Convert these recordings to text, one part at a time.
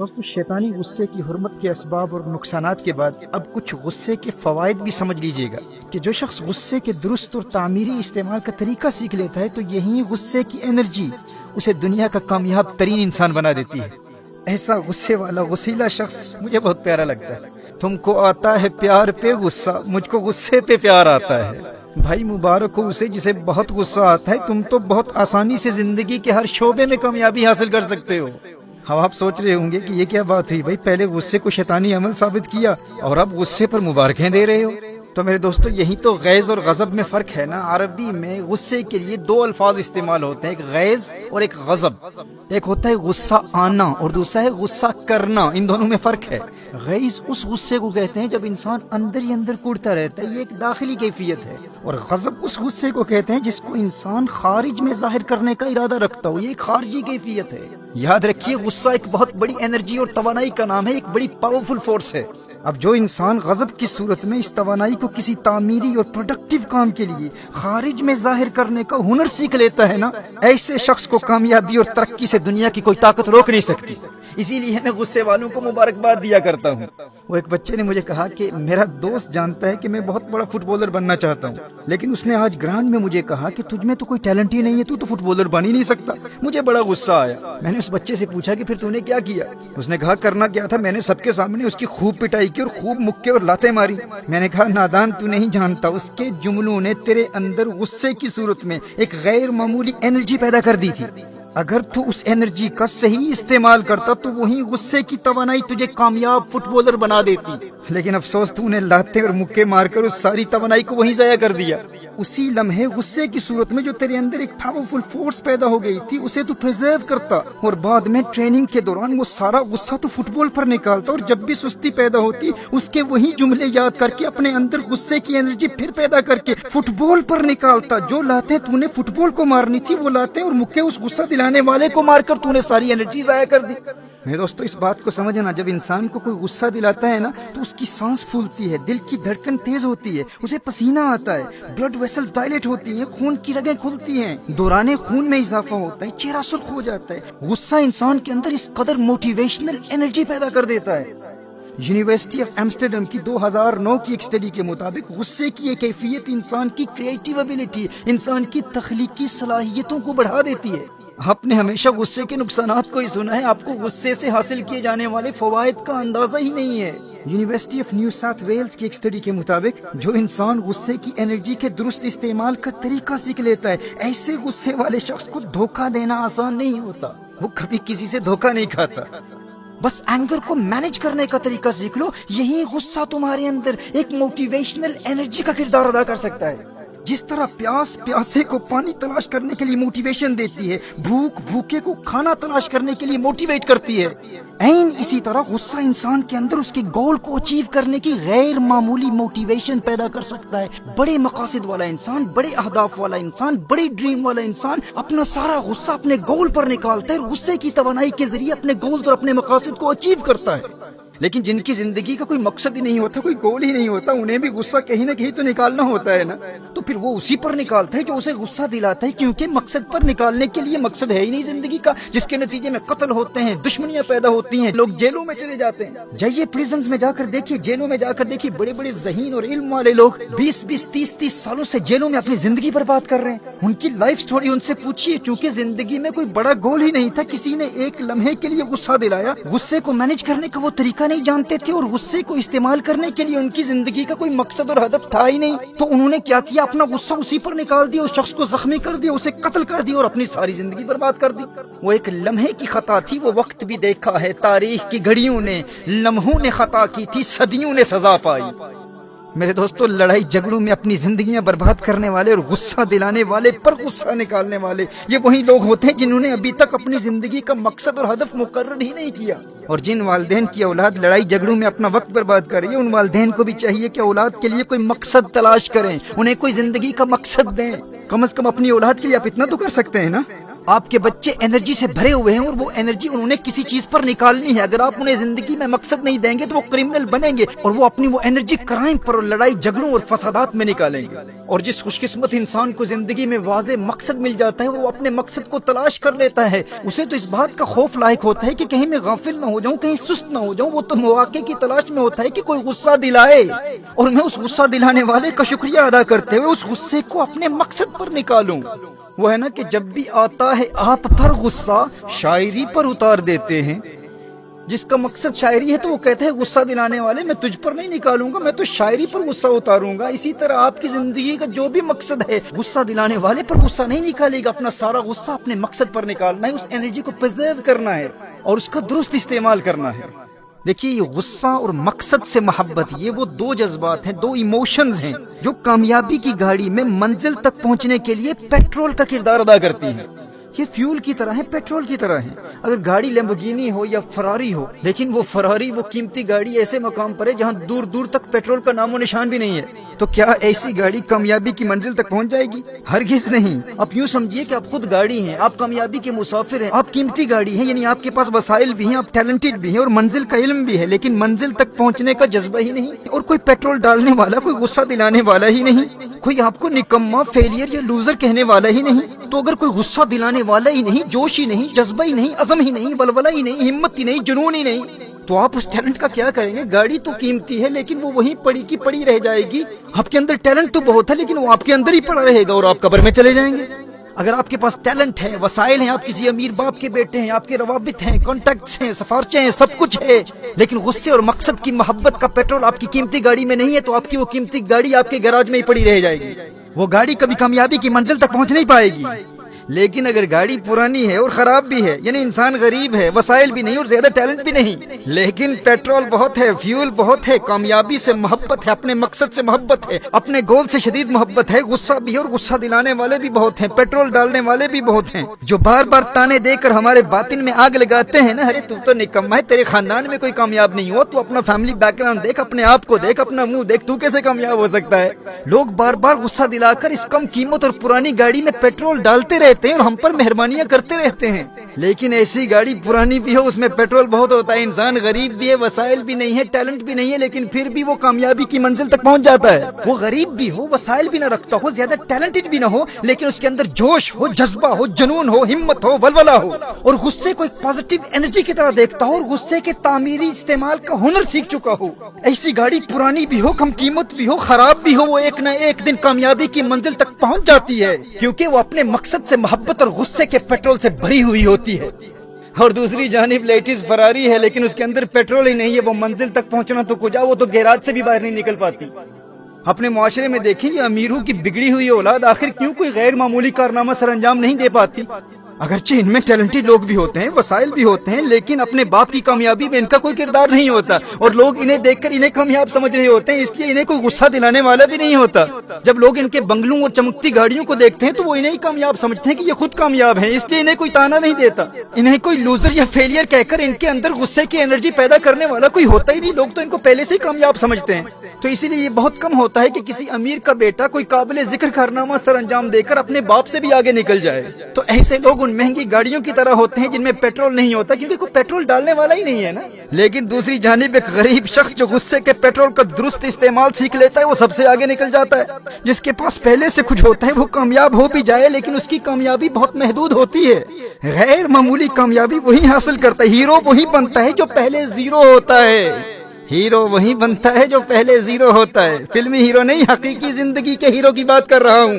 دوستو شیطانی غصے کی حرمت کے اسباب اور نقصانات کے بعد اب کچھ غصے کے فوائد بھی سمجھ لیجئے گا کہ جو شخص غصے کے درست اور تعمیری استعمال کا طریقہ سیکھ لیتا ہے تو یہی غصے کی انرجی اسے دنیا کا کامیاب ترین انسان بنا دیتی ہے۔ ایسا غصے والا غصیلا شخص مجھے بہت پیارا لگتا ہے۔ تم کو آتا ہے پیار پہ غصہ، مجھ کو غصے پہ پیار آتا ہے۔ بھائی مبارک ہو اسے جسے بہت غصہ آتا ہے، تم تو بہت آسانی سے زندگی کے ہر شعبے میں کامیابی حاصل کر سکتے ہو۔ اب آپ سوچ رہے ہوں گے کہ یہ کیا بات ہوئی، بھائی پہلے غصے کو شیطانی عمل ثابت کیا اور اب غصے پر مبارکیں دے رہے ہو۔ تو میرے دوستو یہی تو غیظ اور غضب میں فرق ہے نا۔ عربی میں غصے کے لیے دو الفاظ استعمال ہوتے ہیں، ایک غیظ اور ایک غضب۔ ایک ہوتا ہے غصہ آنا اور دوسرا ہے غصہ کرنا، ان دونوں میں فرق ہے۔ غیظ اس غصے کو کہتے ہیں جب انسان اندر ہی اندر کوڑتا رہتا ہے، یہ ایک داخلی کیفیت ہے، اور غضب اس غصے کو کہتے ہیں جس کو انسان خارج میں ظاہر کرنے کا ارادہ رکھتا ہو، یہ ایک خارجی کیفیت ہے۔ یاد رکھیے غصہ ایک بہت بڑی انرجی اور توانائی کا نام ہے، ایک بڑی پاورفل فورس ہے۔ اب جو انسان غضب کی صورت میں اس توانائی کو کسی تعمیری اور پروڈکٹیو کام کے لیے خارج میں ظاہر کرنے کا ہنر سیکھ لیتا ہے نا، ایسے شخص کو کامیابی اور ترقی سے دنیا کی کوئی طاقت روک نہیں سکتی۔ اسی لیے میں غصے والوں کو مبارکباد دیا کرتا ہوں۔ وہ ایک بچے نے مجھے کہا کہ میرا دوست جانتا ہے کہ میں بہت بڑا فٹ بالر بننا چاہتا ہوں، لیکن اس نے آج گراؤنڈ میں مجھے کہا کہ تجھ میں تو کوئی ٹیلنٹ ہی نہیں ہے، تو فٹ بالر بن ہی نہیں سکتا۔ مجھے بڑا غصہ آیا۔ میں نے اس بچے سے پوچھا کہ پھر تو نے کیا کیا؟ اس نے کہا کرنا کیا تھا، میں نے سب کے سامنے اس کی خوب پٹائی کی اور خوب مکے اور لاتیں ماری۔ میں نے کہا نادان تو نہیں جانتا، اس کے جملوں نے تیرے اندر غصے کی صورت میں ایک غیر معمولی انرجی پیدا کر دی تھی۔ اگر تو اس انرجی کا صحیح استعمال کرتا تو وہی غصے کی توانائی تجھے کامیاب فٹ بالر بنا دیتی، لیکن افسوس تو نے لاتے اور مکے مار کر اس ساری توانائی کو وہیں ضائع کر دیا۔ اسی لمحے غصے کی صورت میں جو تیرے اندر ایک پاورفل فورس پیدا ہو گئی تھی اسے تو پریزرو کرتا، اور بعد میں ٹریننگ کے دوران وہ سارا غصہ تو فٹ بال پر نکالتا، اور جب بھی سستی پیدا ہوتی اس کے وہی جملے یاد کر کے اپنے اندر غصے کی انرجی پھر پیدا کر کے فٹ بال پر نکالتا۔ جو لاتے تو نے فٹ بال کو مارنی تھی وہ لاتے اور مکے اس غصہ دلانے والے کو مار کر تو نے ساری انرجی ضائع کر دی۔ میرے دوستو اس بات کو سمجھنا، جب انسان کو کوئی غصہ دلاتا ہے نا تو اس کی سانس پھولتی ہے، دل کی دھڑکن تیز ہوتی ہے، اسے پسینہ آتا ہے، بلڈ ویسلز ڈائلیٹ ہوتی ہیں، خون کی رگیں کھلتی ہیں، دوران خون میں اضافہ ہوتا ہے، چہرہ سرخ ہو جاتا ہے۔ غصہ انسان کے اندر اس قدر موٹیویشنل انرجی پیدا کر دیتا ہے۔ یونیورسٹی آف ایمسٹرڈم کی 2009 کی ایک اسٹڈی کے مطابق غصے کی یہ کیفیت انسان کی کریٹیو ایبیلٹی، انسان کی تخلیقی صلاحیتوں کو بڑھا دیتی ہے۔ آپ نے ہمیشہ غصے کے نقصانات کو ہی سنا ہے، آپ کو غصے سے حاصل کیے جانے والے فوائد کا اندازہ ہی نہیں ہے۔ University of New South Wales کی ایک اسٹڈی کے مطابق جو انسان غصے کی انرجی کے درست استعمال کا طریقہ سیکھ لیتا ہے، ایسے غصے والے شخص کو دھوکہ دینا آسان نہیں ہوتا، وہ کبھی کسی سے دھوکہ نہیں کھاتا۔ بس اینگر کو مینج کرنے کا طریقہ سیکھ لو، یہی غصہ تمہارے اندر ایک موٹیویشنل انرجی کا کردار ادا کر سکتا ہے۔ جس طرح پیاس پیاسے کو پانی تلاش کرنے کے لیے موٹیویشن دیتی ہے، بھوک بھوکے کو کھانا تلاش کرنے کے لیے موٹیویٹ کرتی ہے، عین اسی طرح غصہ انسان کے اندر اس کے گول کو اچیو کرنے کی غیر معمولی موٹیویشن پیدا کر سکتا ہے۔ بڑے مقاصد والا انسان، بڑے اہداف والا انسان، بڑی ڈریم والا انسان اپنا سارا غصہ اپنے گول پر نکالتا ہے اور غصے کی توانائی کے ذریعے اپنے گولز اور اپنے مقاصد کو اچیو کرتا ہے۔ لیکن جن کی زندگی کا کوئی مقصد ہی نہیں ہوتا، کوئی گول ہی نہیں ہوتا، انہیں بھی غصہ کہیں نہ کہیں تو نکالنا ہوتا ہے نا، تو پھر وہ اسی پر نکالتا ہے جو اسے غصہ دلاتا ہے، کیونکہ مقصد پر نکالنے کے لیے مقصد ہے ہی نہیں زندگی کا، جس کے نتیجے میں قتل ہوتے ہیں، دشمنیاں پیدا ہوتی ہیں، لوگ جیلوں میں چلے جاتے ہیں۔ جائیے پریزنز میں جا کر دیکھیے، جیلوں میں جا کر دیکھیے، بڑے بڑے ذہین اور علم والے لوگ 20-20 30-30 سالوں سے جیلوں میں اپنی زندگی برباد کر رہے ہیں۔ ان کی لائف سٹوری ان سے پوچھیے، چونکہ زندگی میں کوئی بڑا گول ہی نہیں تھا، کسی نے ایک لمحے کے لیے غصہ دلایا، غصے کو مینج کرنے کا وہ طریقہ نہیں جانتے تھے، اور غصے کو استعمال کرنے کے لیے ان کی زندگی کا کوئی مقصد اور ہدف تھا ہی نہیں، تو انہوں نے کیا کیا، اپنا غصہ اسی پر نکال دیا، اس شخص کو زخمی کر دیا، اسے قتل کر دیا اور اپنی ساری زندگی برباد کر دی۔ وہ ایک لمحے کی خطا تھی، وہ وقت بھی دیکھا ہے تاریخ کی گھڑیوں نے، لمحوں نے خطا کی تھی، صدیوں نے سزا پائی۔ میرے دوستو لڑائی جھگڑوں میں اپنی زندگیاں برباد کرنے والے اور غصہ دلانے والے پر غصہ نکالنے والے یہ وہی لوگ ہوتے ہیں جنہوں نے ابھی تک اپنی زندگی کا مقصد اور ہدف مقرر ہی نہیں کیا۔ اور جن والدین کی اولاد لڑائی جھگڑوں میں اپنا وقت برباد کر رہی ہے، ان والدین کو بھی چاہیے کہ اولاد کے لیے کوئی مقصد تلاش کریں، انہیں کوئی زندگی کا مقصد دیں۔ کم از کم اپنی اولاد کے لیے آپ اتنا تو کر سکتے ہیں نا۔ آپ کے بچے انرجی سے بھرے ہوئے ہیں اور وہ انرجی انہوں نے کسی چیز پر نکالنی ہے. اگر آپ انہیں زندگی میں مقصد نہیں دیں گے تو وہ کرمنل بنیں گے اور وہ اپنی وہ انرجی کرائم پر اور لڑائی جھگڑوں اور فسادات میں نکالیں گے. اور جس خوش قسمت انسان کو زندگی میں واضح مقصد مل جاتا ہے وہ اپنے مقصد کو تلاش کر لیتا ہے, اسے تو اس بات کا خوف لاحق ہوتا ہے کہ کہیں میں غافل نہ ہو جاؤں, کہیں سست نہ ہو جاؤں. وہ تو مواقع کی تلاش میں ہوتا ہے کہ کوئی غصہ دلائے اور میں اس غصہ دلانے والے کا شکریہ ادا کرتے ہوئے اس غصے کو اپنے مقصد پر نکالوں. وہ ہے نا کہ جب بھی آتا ہے آپ پر غصہ شاعری پر اتار دیتے ہیں. جس کا مقصد شاعری ہے تو وہ کہتے ہیں غصہ دلانے والے میں تجھ پر نہیں نکالوں گا, میں تو شاعری پر غصہ اتاروں گا. اسی طرح آپ کی زندگی کا جو بھی مقصد ہے غصہ دلانے والے پر غصہ نہیں نکالے گا, اپنا سارا غصہ اپنے مقصد پر نکالنا ہے, اس انرجی کو پرزرو کرنا ہے اور اس کا درست استعمال کرنا ہے. دیکھیے یہ غصہ اور مقصد سے محبت, یہ وہ دو جذبات ہیں, دو ایموشنز ہیں جو کامیابی کی گاڑی میں منزل تک پہنچنے کے لیے پیٹرول کا کردار ادا کرتی ہیں. یہ فیول کی طرح ہے, پیٹرول کی طرح ہے. اگر گاڑی لیمبورگینی ہو یا فراری ہو, لیکن وہ فراری وہ قیمتی گاڑی ایسے مقام پر ہے جہاں دور دور تک پیٹرول کا نام و نشان بھی نہیں ہے, تو کیا ایسی گاڑی کامیابی کی منزل تک پہنچ جائے گی؟ ہرگز نہیں. آپ یوں سمجھیے کہ آپ خود گاڑی ہیں, آپ کامیابی کے مسافر ہیں, آپ قیمتی گاڑی ہیں, یعنی آپ کے پاس وسائل بھی ہیں, آپ ٹیلنٹڈ بھی ہیں اور منزل کا علم بھی ہے, لیکن منزل تک پہنچنے کا جذبہ ہی نہیں, اور کوئی پیٹرول ڈالنے والا, کوئی غصہ دلانے والا ہی نہیں, کوئی آپ کو نکما, فیلئر یا لوزر کہنے والا ہی نہیں. تو اگر کوئی غصہ دلانے والا ہی نہیں, جوش ہی نہیں, جذبہ ہی نہیں, عزم ہی نہیں, ولولہ ہی نہیں, ہمت ہی نہیں, جنون ہی نہیں, تو آپ اس ٹیلنٹ کا کیا کریں گے؟ گاڑی تو قیمتی ہے لیکن وہ وہیں پڑی کی پڑی رہ جائے گی. آپ کے اندر ٹیلنٹ تو بہت ہے لیکن وہ آپ کے اندر ہی پڑا رہے گا اور آپ قبر میں چلے جائیں گے. اگر آپ کے پاس ٹیلنٹ ہے, وسائل ہیں, آپ کسی امیر باپ کے بیٹے ہیں, آپ کے روابط ہیں, کانٹیکٹس ہیں, سفارشیں ہیں, سب کچھ ہے, لیکن غصے اور مقصد کی محبت کا پیٹرول آپ کی قیمتی گاڑی میں نہیں ہے, تو آپ کی وہ قیمتی گاڑی آپ کے گیراج میں ہی پڑی رہ جائے گی. وہ گاڑی کبھی کامیابی کی منزل تک پہنچ نہیں پائے گی. لیکن اگر گاڑی پرانی ہے اور خراب بھی ہے, یعنی انسان غریب ہے, وسائل بھی نہیں اور زیادہ ٹیلنٹ بھی نہیں, لیکن پیٹرول بہت ہے, فیول بہت ہے, کامیابی سے محبت ہے, اپنے مقصد سے محبت ہے, اپنے گول سے شدید محبت ہے, غصہ بھی ہے اور غصہ دلانے والے بھی بہت ہیں, پیٹرول ڈالنے والے بھی بہت ہیں, جو بار بار تانے دے کر ہمارے باطن میں آگ لگاتے ہیں نا, ارے تو نکما ہے, تیرے خاندان میں کوئی کامیاب نہیں ہوا, تو اپنا فیملی بیک گراؤنڈ دیکھ, اپنے آپ کو دیکھ, اپنا منہ دیکھ, تو کیسے کامیاب ہو سکتا ہے؟ لوگ بار بار غصہ دلا کر اس کم قیمت اور پرانی گاڑی میں پیٹرول ڈالتے رہتے ہیں اور ہم پر مہربانیاں کرتے رہتے ہیں, لیکن ایسی گاڑی پرانی بھی ہو, اس میں پیٹرول بہت ہوتا ہے, انسان غریب بھی ہے, وسائل بھی نہیں ہے, ٹیلنٹ بھی نہیں ہے, لیکن پھر بھی وہ کامیابی کی منزل تک پہنچ جاتا ہے. وہ غریب بھی ہو, وسائل بھی نہ رکھتا ہو, زیادہ ٹیلنٹڈ بھی نہ ہو, لیکن اس کے اندر جوش ہو, جذبہ ہو, جنون ہو, ہمت ہو, ولولہ ہو, اور غصے کو ایک پازیٹیو انرجی کی طرح دیکھتا ہو اور غصے کے تعمیری استعمال کا ہنر سیکھ چکا ہو. ایسی گاڑی پرانی بھی ہو, کم قیمت بھی ہو, خراب بھی ہو, وہ ایک نہ ایک دن کامیابی کی منزل تک پہنچ جاتی ہے, کیونکہ وہ اپنے مقصد سے محبت اور غصے کے پیٹرول سے بھری ہوئی ہوتی ہے. اور دوسری جانب لیٹسٹ فراری ہے لیکن اس کے اندر پیٹرول ہی نہیں ہے, وہ منزل تک پہنچنا تو کجا, وہ تو گیراج سے بھی باہر نہیں نکل پاتی. اپنے معاشرے میں دیکھیں یہ امیروں کی بگڑی ہوئی اولاد آخر کیوں کوئی غیر معمولی کارنامہ سر انجام نہیں دے پاتی؟ اگرچہ ان میں ٹیلنٹڈ لوگ بھی ہوتے ہیں, وسائل بھی ہوتے ہیں, لیکن اپنے باپ کی کامیابی میں ان کا کوئی کردار نہیں ہوتا, اور لوگ انہیں دیکھ کر انہیں کامیاب سمجھ رہے ہوتے ہیں, اس لیے انہیں کوئی غصہ دلانے والا بھی نہیں ہوتا. جب لوگ ان کے بنگلوں اور چمکتی گاڑیوں کو دیکھتے ہیں تو وہ انہیں کامیاب سمجھتے ہیں کہ یہ خود کامیاب ہیں, اس لیے انہیں کوئی تانا نہیں دیتا. انہیں کوئی لوزر یا فیلئر کہہ کر ان کے اندر غصے کی انرجی پیدا کرنے والا کوئی ہوتا ہی نہیں, لوگ تو ان کو پہلے سے ہی کامیاب سمجھتے ہیں. تو اسی لیے یہ بہت کم ہوتا ہے کہ کسی امیر کا بیٹا کوئی قابل ذکر کارنامہ سر انجام دے کر اپنے باپ سے بھی آگے نکل جائے. تو ایسے لوگ ان مہنگی گاڑیوں کی طرح ہوتے ہیں جن میں پیٹرول نہیں ہوتا, کیونکہ کوئی پیٹرول ڈالنے والا ہی نہیں ہے نا. لیکن دوسری جانب ایک غریب شخص جو غصے کے پیٹرول کا درست استعمال سیکھ لیتا ہے وہ سب سے آگے نکل جاتا ہے. جس کے پاس پہلے سے کچھ ہوتا ہے وہ کامیاب ہو بھی جائے لیکن اس کی کامیابی بہت محدود ہوتی ہے. غیر معمولی کامیابی وہی حاصل کرتا ہے, ہیرو وہی بنتا ہے جو پہلے زیرو ہوتا ہے. ہیرو وہی بنتا ہے جو پہلے زیرو ہوتا ہے. فلمی ہیرو نہیں, حقیقی زندگی کے ہیرو کی بات کر رہا ہوں.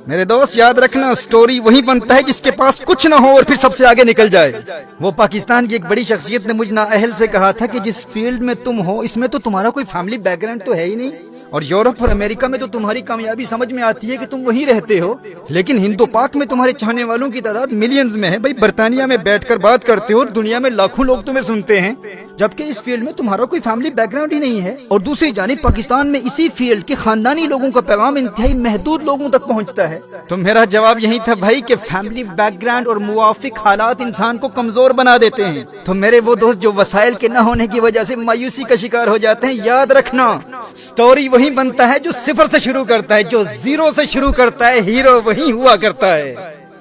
میرے دوست یاد رکھنا, سٹوری وہی بنتا ہے جس کے پاس کچھ نہ ہو اور پھر سب سے آگے نکل جائے. وہ پاکستان کی ایک بڑی شخصیت نے مجھ نااہل سے کہا تھا کہ جس فیلڈ میں تم ہو اس میں تو تمہارا کوئی فیملی بیک گراؤنڈ تو ہے ہی نہیں, اور یورپ اور امریکہ میں تو تمہاری کامیابی سمجھ میں آتی ہے کہ تم وہیں رہتے ہو, لیکن ہند و پاک میں تمہارے چاہنے والوں کی تعداد ملینز میں ہے. بھائی برطانیہ میں بیٹھ کر بات کرتے ہو اور دنیا میں لاکھوں لوگ تمہیں سنتے ہیں, جبکہ اس فیلڈ میں تمہارا کوئی فیملی بیک گراؤنڈ ہی نہیں ہے. اور دوسری جانب پاکستان میں اسی فیلڈ کے خاندانی لوگوں کا پیغام انتہائی محدود لوگوں تک پہنچتا ہے. تو میرا جواب یہی تھا بھائی کہ فیملی بیک گراؤنڈ اور موافق حالات انسان کو کمزور بنا دیتے ہیں. تو میرے وہ دوست جو وسائل کے نہ ہونے کی وجہ سے مایوسی کا شکار ہو جاتے ہیں, یاد رکھنا سٹوری وہی بنتا ہے جو صفر سے شروع کرتا ہے, جو زیرو سے شروع کرتا ہے. ہیرو وہی ہوا کرتا ہے.